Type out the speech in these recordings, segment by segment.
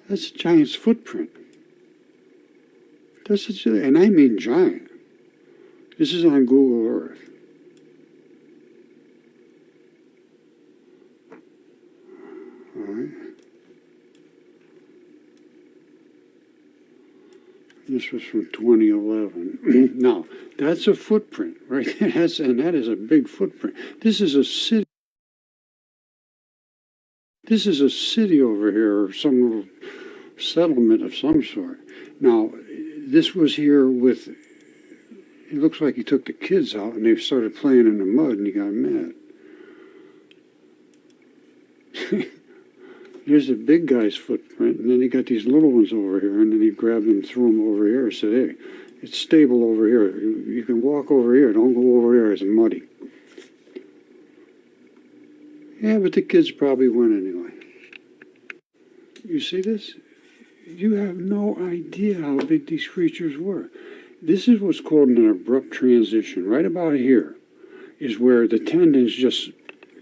That's a giant's footprint. And I mean giant. This is on Google Earth. All right. This was from 2011. Now, that's a footprint, right? And that is a big footprint. This is a city. This is a city over here, or some little settlement of some sort. Now, this was here with, it looks like he took the kids out and they started playing in the mud and he got mad. Here's the big guy's footprint, and then he got these little ones over here, and then he grabbed them, threw them over here, and said, hey, it's stable over here. You can walk over here. Don't go over there. It's muddy. Yeah, but the kids probably went anyway. You see this? You have no idea how big these creatures were. This is what's called an abrupt transition. Right about here is where the tendons just,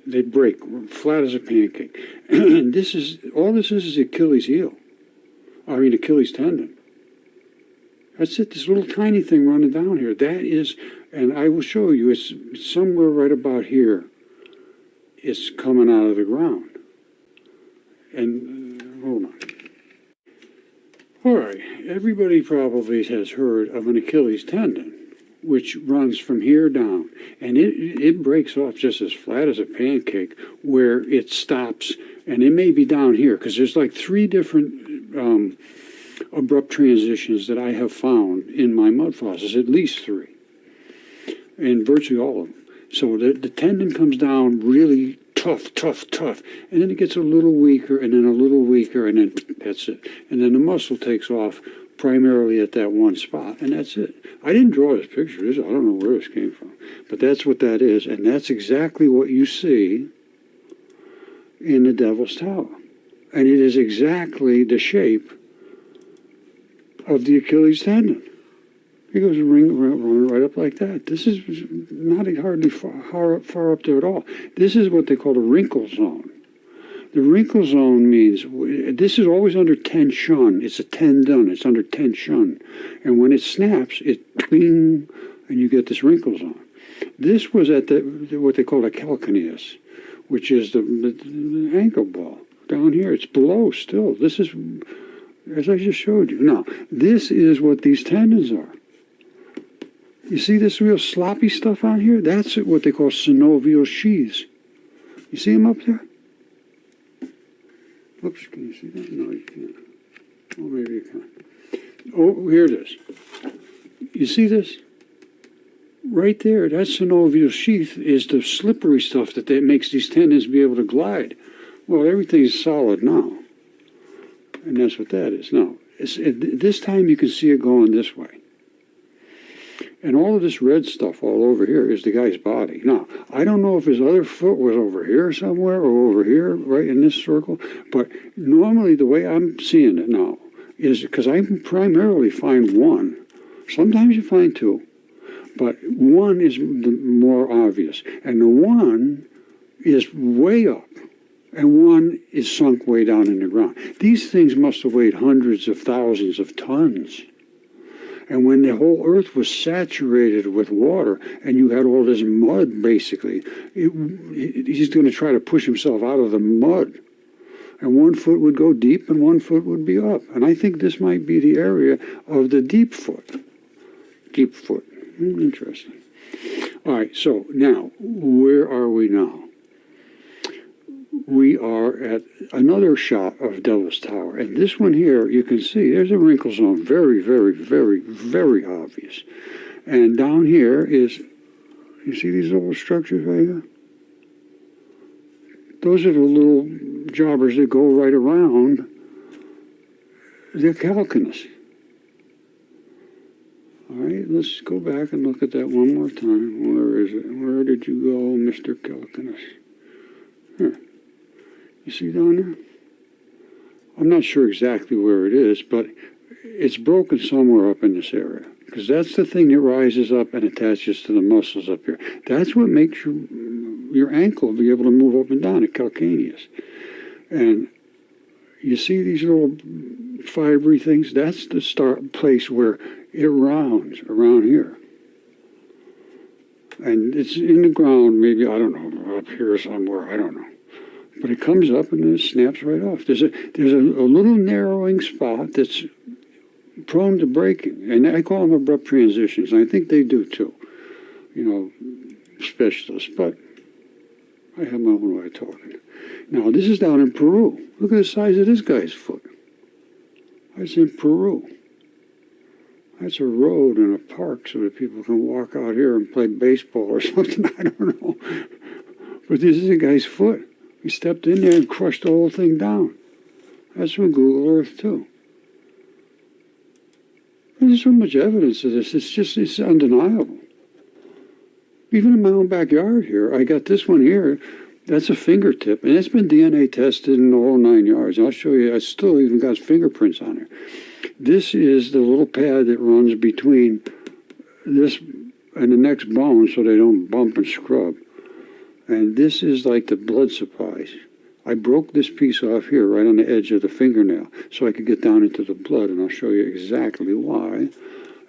they break, flat as a pancake. And this is, all this is Achilles heel. I mean, Achilles tendon. That's it, this little tiny thing running down here. That is, and I will show you, it's somewhere right about here. It's coming out of the ground. And, hold on. All right, everybody probably has heard of an Achilles tendon, which runs from here down, and it breaks off just as flat as a pancake, where it stops, and it may be down here, because there's like 3 different abrupt transitions that I have found in my mud fossils, at least 3, and virtually all of them. So the tendon comes down really tough, and then it gets a little weaker, and then a little weaker, and then that's it. And then the muscle takes off primarily at that one spot, and that's it. I didn't draw this picture. I don't know where this came from, but that's what that is, and that's exactly what you see in the Devil's Tower. And it is exactly the shape of the Achilles tendon. It goes running right up like that. This is not hardly far up there at all. This is what they call the wrinkle zone. The wrinkle zone means, this is always under tension. It's a tendon. It's under tension. And when it snaps, it cling, and you get this wrinkle zone. This was at what they call a calcaneus, which is the ankle ball. Down here, it's below still. This is, as I just showed you. Now, this is what these tendons are. You see this real sloppy stuff on here? That's what they call synovial sheaths. You see them up there? Oops, can you see that? No, you can't. Oh, maybe you can. Oh, here it is. You see this? Right there, that synovial sheath is the slippery stuff that makes these tendons be able to glide. Well, everything's solid now. And that's what that is. Now, this time you can see it going this way. And all of this red stuff all over here is the guy's body. Now, I don't know if his other foot was over here somewhere or over here, right in this circle. But normally the way I'm seeing it now is, because I primarily find 1. Sometimes you find 2. But 1 is the more obvious. And the 1 is way up. And 1 is sunk way down in the ground. These things must have weighed hundreds of thousands of tons. And when the whole earth was saturated with water and you had all this mud, basically, he's going to try to push himself out of the mud. And 1 foot would go deep and 1 foot would be up. And I think this might be the area of the deep foot. Deep foot. Interesting. All right, so now, where are we now? We are at another shot of Devil's Tower. And this one here, you can see, there's a wrinkle zone. Very, very, very, very obvious. And down here is, you see these little structures right here? Those are the little jobbers that go right around the calcaneus. All right, let's go back and look at that one more time. Where is it? Where did you go, Mr. Calcaneus? Here. You see down there? I'm not sure exactly where it is, but it's broken somewhere up in this area, because that's the thing that rises up and attaches to the muscles up here. That's what makes your ankle be able to move up and down, a calcaneus. And you see these little fibery things, that's the start place where it rounds around here. And it's in the ground, maybe, I don't know, up here somewhere, I don't know. But it comes up and then it snaps right off. There's a little narrowing spot that's prone to breaking. And I call them abrupt transitions. And I think they do too, you know, specialists. But I have my own way of talking. Now, this is down in Peru. Look at the size of this guy's foot. That's in Peru. That's a road and a park so that people can walk out here and play baseball or something. I don't know. But this is a guy's foot. He stepped in there and crushed the whole thing down. That's from Google Earth, too. There's so much evidence of this. It's undeniable. Even in my own backyard here, I got this one here. That's a fingertip, and it's been DNA tested in the whole 9 yards. I'll show you. I still even got fingerprints on it. This is the little pad that runs between this and the next bone so they don't bump and scrub. And this is like the blood supplies. I broke this piece off here right on the edge of the fingernail so I could get down into the blood, and I'll show you exactly why.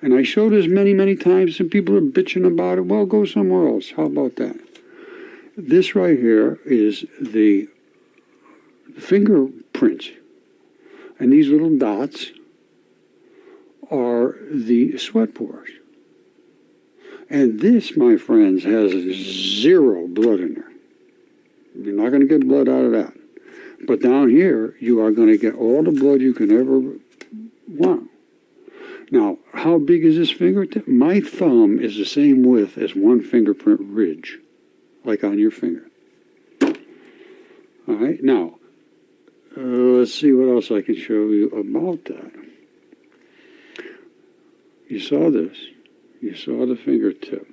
And I showed this many, many times, and people are bitching about it. Well, go somewhere else. How about that? This right here is the fingerprint. And these little dots are the sweat pores. And this, my friends, has 0 blood in there. You're not going to get blood out of that. But down here, you are going to get all the blood you can ever want. Now, how big is this fingertip? My thumb is the same width as one fingerprint ridge, like on your finger. All right, now, let's see what else I can show you about that. You saw this. You saw the fingertip.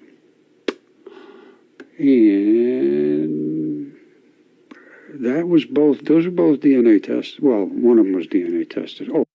And that was both, those are both DNA tests. Well, one of them was DNA tested. Oh.